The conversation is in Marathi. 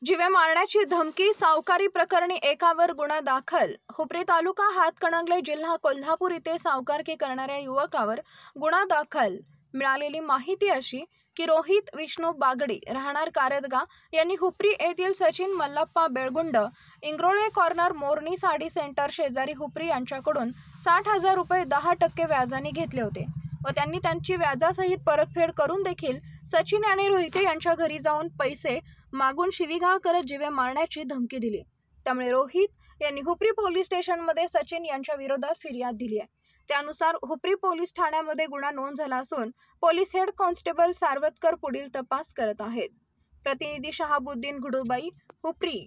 जीवे मारण्याची धमकी, सावकारी प्रकरणी एकावर गुन्हा दाखल। हुपरी तालुका हातकणंगले जिल्हा कोल्हापूर येथे सावकारकी करणाऱ्या युवकावर गुन्हा दाखल। मिळालेली माहिती अशी की रोहित विष्णू बागडी राहणार कारदगा यांनी हुपरी येथील सचिन मल्लप्पा बेळगुंड इंग्रोळे कॉर्नर मोरनी साडी सेंटर शेजारी हुपरी यांच्याकडून 60,000 रुपये 10% व्याजाने घेतले होते व त्यांनी त्यांची व्याजासहित परतफेड करून देखील सचिन आणि रोहित यांच्या घरी जाऊन पैसे मागून शिवीगाळ करत जीवे मारण्याची धमकी दिली। त्यामुळे रोहित यांनी हुपरी पोलीस स्टेशनमध्ये सचिन यांच्या विरोधात फिर्याद दिली आहे। त्यानुसार हुपरी पोलीस ठाण्यामध्ये गुन्हा नोंद झाला असून पोलीस हेड कॉन्स्टेबल सारवतकर पुढील तपास करत आहेत। प्रतिनिधी शहाबुद्दीन घुडुबाई, हुपरी।